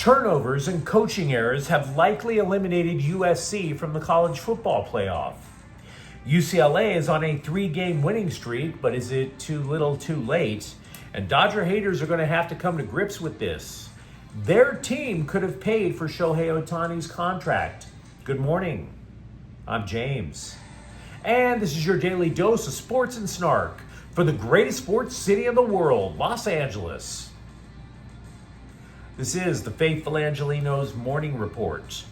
Turnovers and coaching errors have likely eliminated USC from the college football playoff. UCLA is on a 3-game winning streak, but is it too little too late? And Dodger haters are going to have to come to grips with this. Their team could have paid for Shohei Ohtani's contract. Good morning. I'm James. And this is your daily dose of sports and snark for the greatest sports city in the world, Los Angeles. This is the Faithful Angelenos Morning Report.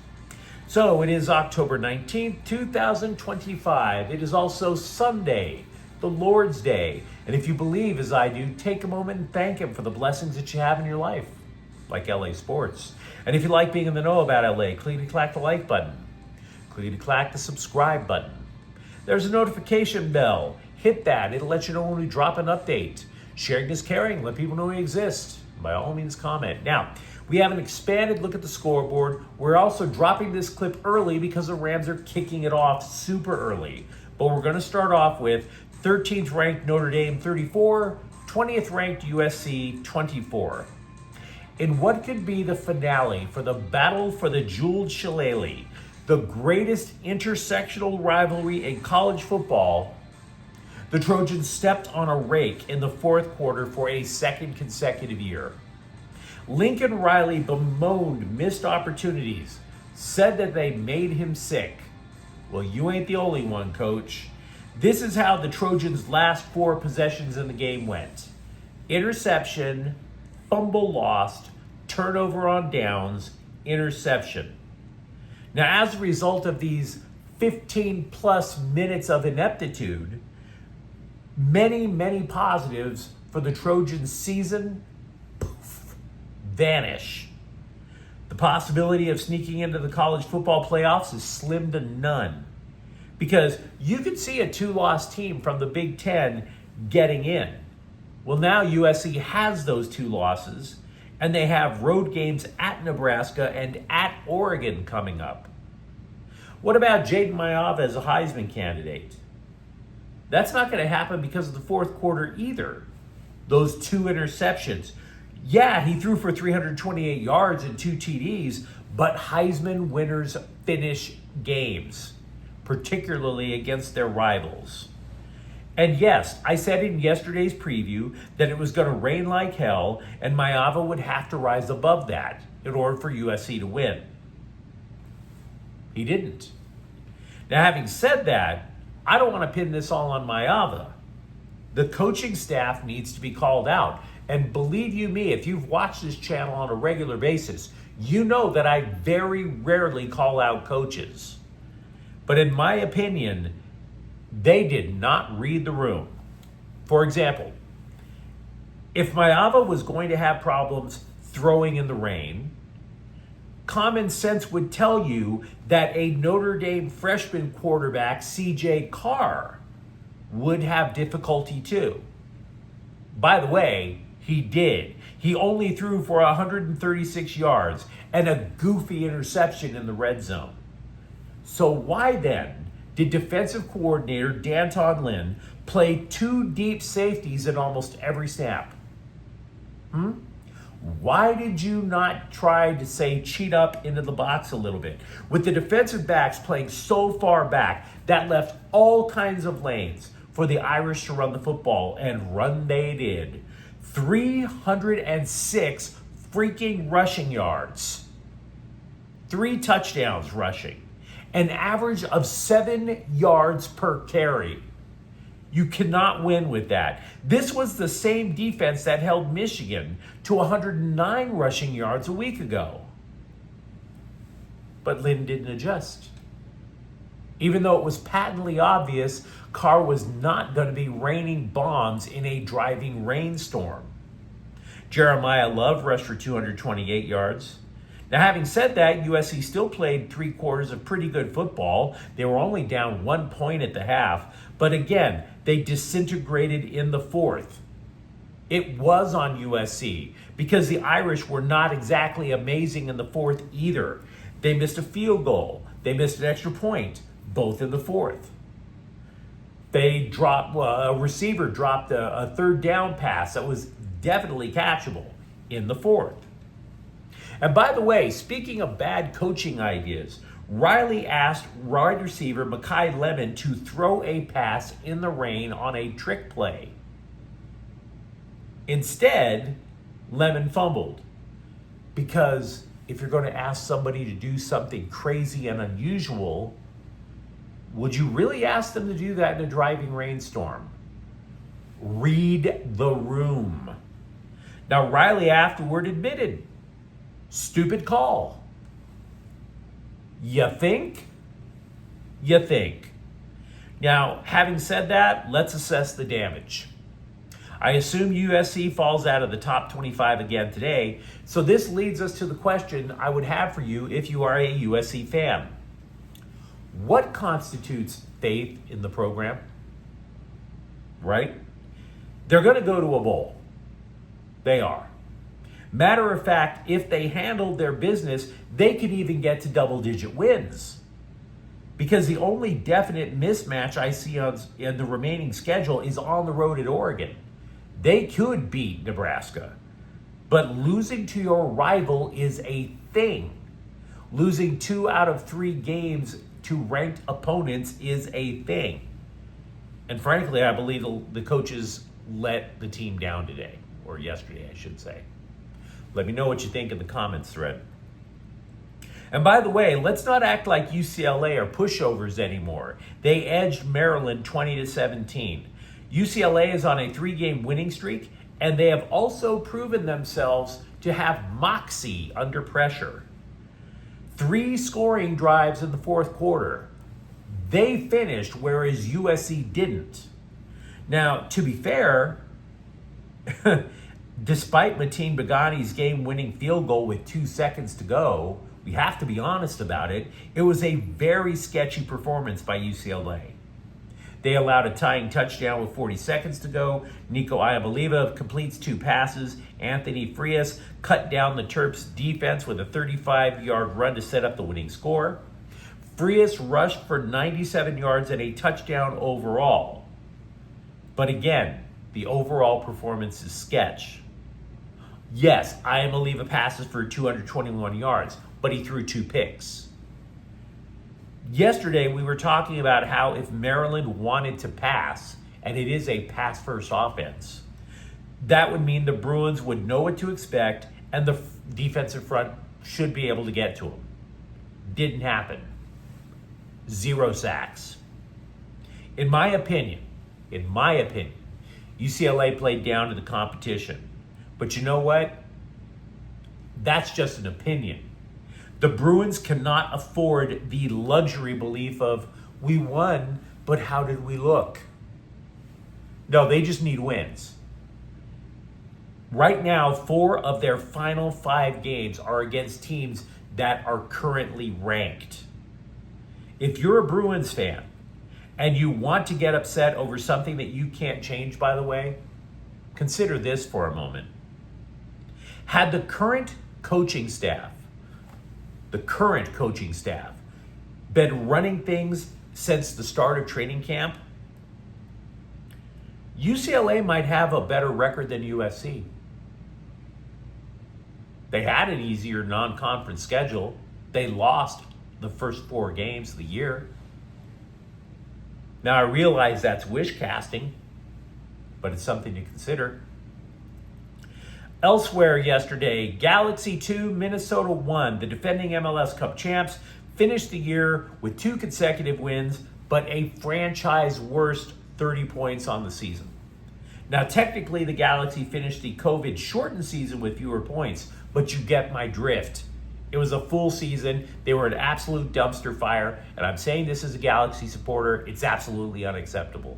So it is October 19th, 2025. It is also Sunday, the Lord's Day. And if you believe as I do, take a moment and thank Him for the blessings that you have in your life, like LA sports. And if you like being in the know about LA, click the like button. Click the subscribe button. There's a notification bell. Hit that. It'll let you know when we drop an update. Sharing is caring. Let people know we exist. By all means, comment. Now, we have an expanded look at the scoreboard. We're also dropping this clip early because the Rams are kicking it off super early. But we're going to start off with 13th ranked Notre Dame 34, 20th ranked USC 24. In what could be the finale for the battle for the jeweled shillelagh, the greatest intersectional rivalry in college football, the Trojans stepped on a rake in the fourth quarter for a second consecutive year. Lincoln Riley bemoaned missed opportunities, said that they made him sick. Well, you ain't the only one, coach. This is how the Trojans' last 4 possessions in the game went. Interception, fumble lost, turnover on downs, interception. Now, as a result of these 15 plus minutes of ineptitude, many positives for the Trojans season vanish. The possibility of sneaking into the college football playoffs is slim to none, because you could see a 2-loss team from the Big Ten getting in. Well, now USC has those 2 losses, and they have road games at Nebraska and at Oregon coming up. What about Jaden Maiava as a Heisman candidate? That's not going to happen because of the fourth quarter either. Those 2 interceptions. Yeah, he threw for 328 yards and 2 TDs, but Heisman winners finish games, particularly against their rivals. And yes, I said in yesterday's preview that it was going to rain like hell, and Maiava would have to rise above that in order for USC to win. He didn't. Now, having said that, I don't want to pin this all on Maiava. The coaching staff needs to be called out. And believe you me, if you've watched this channel on a regular basis, you know that I very rarely call out coaches. But in my opinion, they did not read the room. For example, if Maiava was going to have problems throwing in the rain, common sense would tell you that a Notre Dame freshman quarterback, CJ Carr, would have difficulty too. By the way, he did. He only threw for 136 yards and a goofy interception in the red zone. So why then did defensive coordinator Danton Lynn play 2 deep safeties at almost every snap? Why did you not try to, say, cheat up into the box a little bit? With the defensive backs playing so far back, that left all kinds of lanes for the Irish to run the football, and run they did. 306 freaking rushing yards. 3 touchdowns rushing. An average of 7 yards per carry. You cannot win with that. This was the same defense that held Michigan to 109 rushing yards a week ago. But Lynn didn't adjust. Even though it was patently obvious Carr was not going to be raining bombs in a driving rainstorm. Jeremiah Love rushed for 228 yards. Now, having said that, USC still played 3 quarters of pretty good football. They were only down 1 point at the half. But again, they disintegrated in the fourth. It was on USC because the Irish were not exactly amazing in the fourth either. They missed a field goal. They missed an extra point, both in the fourth. A receiver dropped a 3rd down pass that was definitely catchable in the fourth. And by the way, speaking of bad coaching ideas, Riley asked wide receiver Mekhi Lemon to throw a pass in the rain on a trick play. Instead, Lemon fumbled. Because if you're going to ask somebody to do something crazy and unusual, would you really ask them to do that in a driving rainstorm? Read the room. Now, Riley afterward admitted, stupid call. You think? You think. Now, having said that, let's assess the damage. I assume USC falls out of the top 25 again today, so this leads us to the question I would have for you if you are a USC fan. What constitutes faith in the program? Right? They're going to go to a bowl. They are. Matter of fact, if they handled their business, they could even get to double-digit wins. Because the only definite mismatch I see in the remaining schedule is on the road at Oregon. They could beat Nebraska. But losing to your rival is a thing. Losing 2 out of 3 games to ranked opponents is a thing. And frankly, I believe the coaches let the team down today, or yesterday, I should say. Let me know what you think in the comments thread. And by the way, let's not act like UCLA are pushovers anymore. They edged Maryland 20-17. UCLA is on a 3-game winning streak, and they have also proven themselves to have moxie under pressure. 3 scoring drives in the fourth quarter. They finished, whereas USC didn't. Now, to be fair, despite Mateen Beghani's game-winning field goal with 2 seconds to go, we have to be honest about it, it was a very sketchy performance by UCLA. They allowed a tying touchdown with 40 seconds to go. Nico Iamaleava completes 2 passes. Anthony Frias cut down the Terps' defense with a 35-yard run to set up the winning score. Frias rushed for 97 yards and a touchdown overall. But again, the overall performance is sketch. Yes, Iamaleava passes for 221 yards, but he threw 2 picks. Yesterday, we were talking about how if Maryland wanted to pass, and it is a pass-first offense, that would mean the Bruins would know what to expect, and the defensive front should be able to get to them. Didn't happen. 0 sacks. In my opinion, UCLA played down to the competition. But you know what? That's just an opinion. The Bruins cannot afford the luxury belief of, we won, but how did we look? No, they just need wins. Right now, 4 of their final 5 games are against teams that are currently ranked. If you're a Bruins fan and you want to get upset over something that you can't change, by the way, consider this for a moment. Had the current coaching staff been running things since the start of training camp, UCLA might have a better record than USC. They had an easier non-conference schedule. They lost the first 4 games of the year. Now, I realize that's wish casting, but it's something to consider. Elsewhere yesterday, Galaxy 2, Minnesota 1. The defending MLS Cup champs finished the year with 2 consecutive wins, but a franchise worst 30 points on the season. Now, technically, the Galaxy finished the COVID-shortened season with fewer points, but you get my drift. It was a full season. They were an absolute dumpster fire, and I'm saying this as a Galaxy supporter. It's absolutely unacceptable.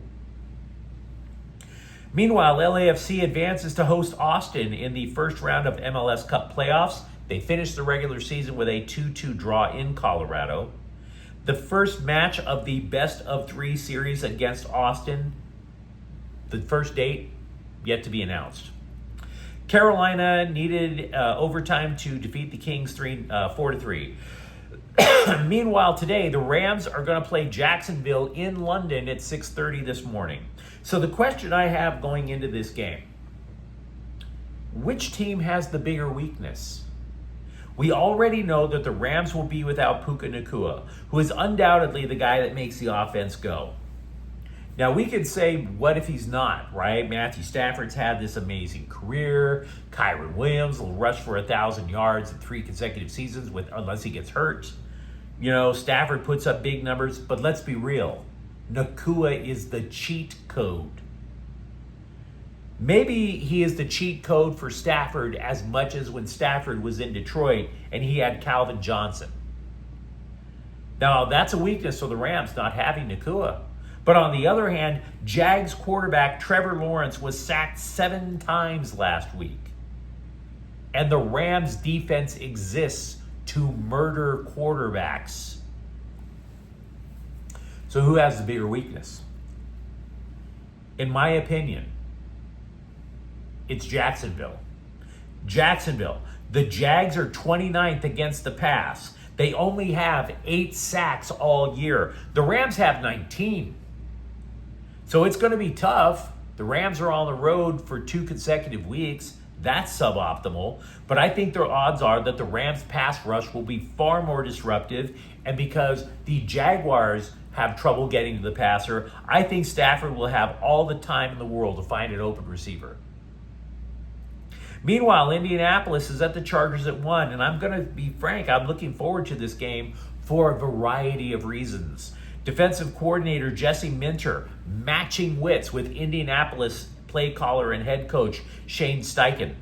Meanwhile, LAFC advances to host Austin in the first round of MLS Cup playoffs. They finished the regular season with a 2-2 draw in Colorado. The first match of the best-of-3 series against Austin, the first date, yet to be announced. Carolina needed overtime to defeat the Kings 4-3. Meanwhile, today, the Rams are going to play Jacksonville in London at 6:30 this morning. So the question I have going into this game, which team has the bigger weakness? We already know that the Rams will be without Puka Nacua, who is undoubtedly the guy that makes the offense go. Now, we could say, what if he's not, right? Matthew Stafford's had this amazing career. Kyron Williams will rush for 1,000 yards in 3 consecutive seasons unless he gets hurt. Stafford puts up big numbers, but let's be real. Nacua is the cheat code. Maybe he is the cheat code for Stafford as much as when Stafford was in Detroit and he had Calvin Johnson. Now, that's a weakness for the Rams, not having Nacua. But on the other hand, Jags quarterback Trevor Lawrence was sacked 7 times last week. And the Rams defense exists to murder quarterbacks. So who has the bigger weakness? In my opinion, it's Jacksonville. The Jags are 29th against the pass. They only have 8 sacks all year. The Rams have 19. So it's going to be tough. The Rams are on the road for 2 consecutive weeks. That's suboptimal. But I think the odds are that the Rams pass rush will be far more disruptive. And because the Jaguars have trouble getting to the passer, I think Stafford will have all the time in the world to find an open receiver. Meanwhile, Indianapolis is at the Chargers at 1. And I'm going to be frank, I'm looking forward to this game for a variety of reasons. Defensive coordinator Jesse Minter matching wits with Indianapolis play caller and head coach Shane Steichen.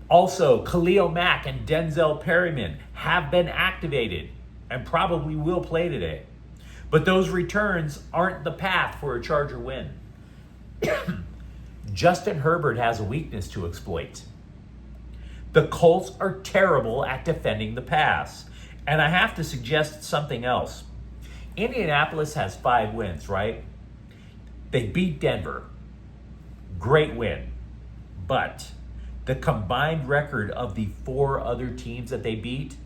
Also, Khalil Mack and Denzel Perryman have been activated and probably will play today. But those returns aren't the path for a Charger win. Justin Herbert has a weakness to exploit. The Colts are terrible at defending the pass. And I have to suggest something else. Indianapolis has 5 wins, right? They beat Denver. Great win. But the combined record of the 4 other teams that they beat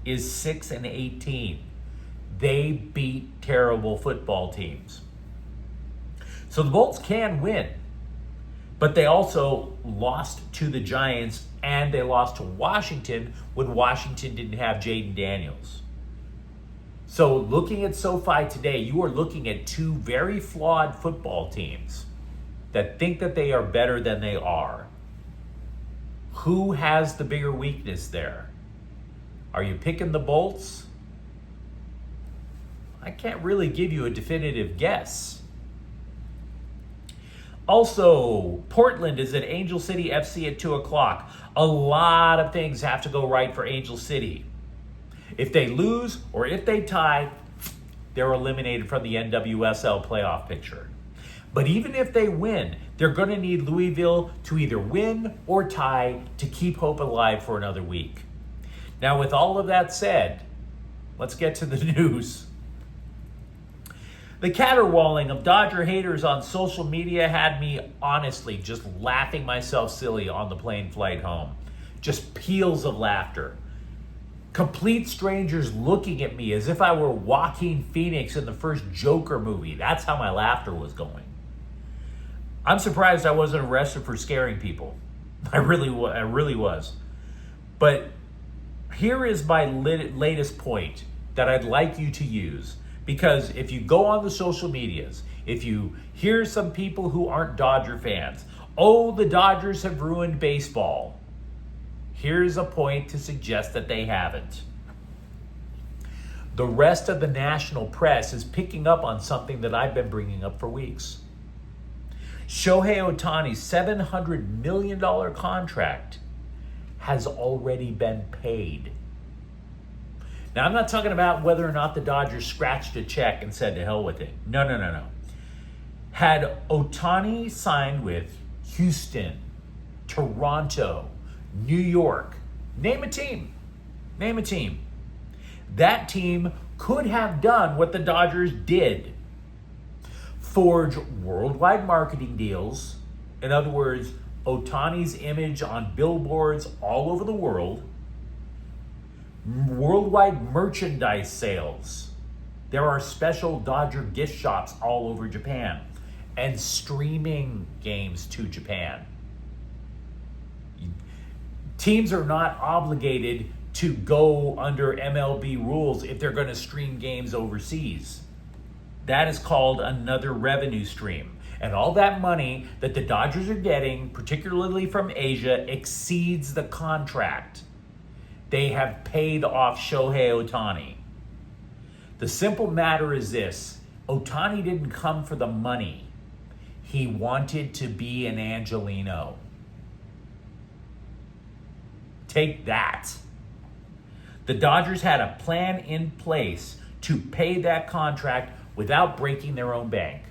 is 6-18. They beat terrible football teams. So the Bolts can win. But they also lost to the Giants and they lost to Washington when Washington didn't have Jaden Daniels. So looking at SoFi today, you are looking at 2 very flawed football teams that think that they are better than they are. Who has the bigger weakness there? Are you picking the Bolts? I can't really give you a definitive guess. Also, Portland is at Angel City FC at 2 o'clock. A lot of things have to go right for Angel City. If they lose or if they tie, they're eliminated from the NWSL playoff picture. But even if they win, they're going to need Louisville to either win or tie to keep hope alive for another week. Now, with all of that said, let's get to the news. The caterwauling of Dodger haters on social media had me honestly just laughing myself silly on the plane flight home. Just peals of laughter. Complete strangers looking at me as if I were Joaquin Phoenix in the first Joker movie. That's how my laughter was going. I'm surprised I wasn't arrested for scaring people. I really was. But here is my latest point that I'd like you to use. Because if you go on the social medias, if you hear some people who aren't Dodger fans, oh, the Dodgers have ruined baseball. Here's a point to suggest that they haven't. The rest of the national press is picking up on something that I've been bringing up for weeks. Shohei Ohtani's $700 million contract has already been paid. Now, I'm not talking about whether or not the Dodgers scratched a check and said to hell with it. No. Had Ohtani signed with Houston, Toronto, New York, name a team. That team could have done what the Dodgers did. Forge worldwide marketing deals. In other words, Ohtani's image on billboards all over the world. Worldwide merchandise sales. There are special Dodger gift shops all over Japan. And streaming games to Japan. Teams are not obligated to go under MLB rules if they're going to stream games overseas. That is called another revenue stream. And all that money that the Dodgers are getting, particularly from Asia, exceeds the contract. They have paid off Shohei Ohtani. The simple matter is this: Ohtani didn't come for the money. He wanted to be an Angeleno. Take that. The Dodgers had a plan in place to pay that contract without breaking their own bank.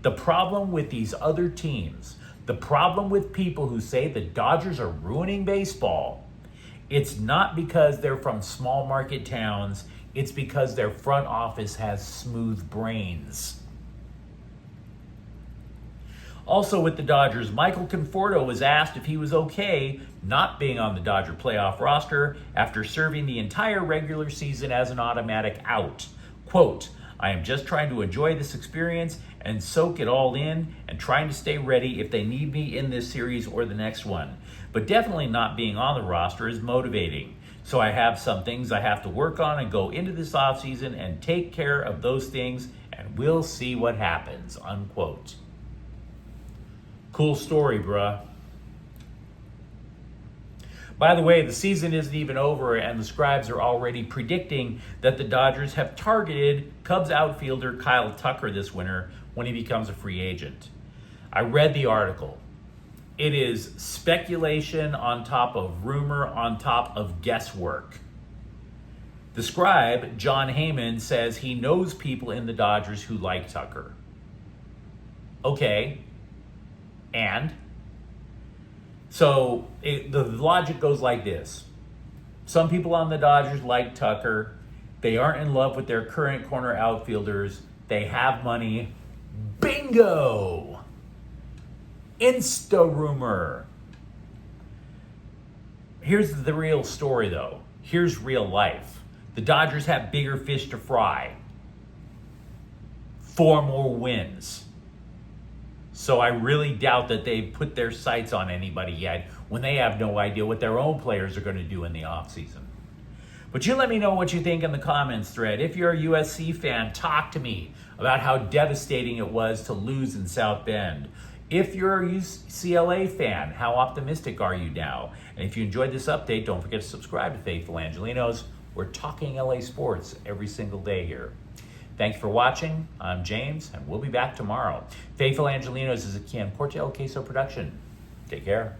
The problem with these other teams, the problem with people who say the Dodgers are ruining baseball, it's not because they're from small market towns, it's because their front office has smooth brains. Also with the Dodgers, Michael Conforto was asked if he was okay not being on the Dodger playoff roster after serving the entire regular season as an automatic out. Quote, "I am just trying to enjoy this experience and soak it all in and trying to stay ready if they need me in this series or the next one. But definitely not being on the roster is motivating. So I have some things I have to work on and go into this offseason and take care of those things, and we'll see what happens," unquote. Cool story, bruh. By the way, the season isn't even over, and the scribes are already predicting that the Dodgers have targeted Cubs outfielder Kyle Tucker this winter when he becomes a free agent. I read the article. It is speculation on top of rumor on top of guesswork. The scribe, John Heyman, says he knows people in the Dodgers who like Tucker. Okay. And? So the logic goes like this. Some people on the Dodgers like Tucker. They aren't in love with their current corner outfielders. They have money. Bingo! Insta-rumor. Here's the real story, though. Here's real life. The Dodgers have bigger fish to fry. 4 more wins. So I really doubt that they've put their sights on anybody yet when they have no idea what their own players are going to do in the offseason. But you let me know what you think in the comments thread. If you're a USC fan, talk to me about how devastating it was to lose in South Bend. If you're a UCLA fan, how optimistic are you now? And if you enjoyed this update, don't forget to subscribe to Faithful Angelenos. We're talking LA sports every single day here. Thank you for watching. I'm James, and we'll be back tomorrow. Faithful Angelenos is a Kian Porte El Queso production. Take care.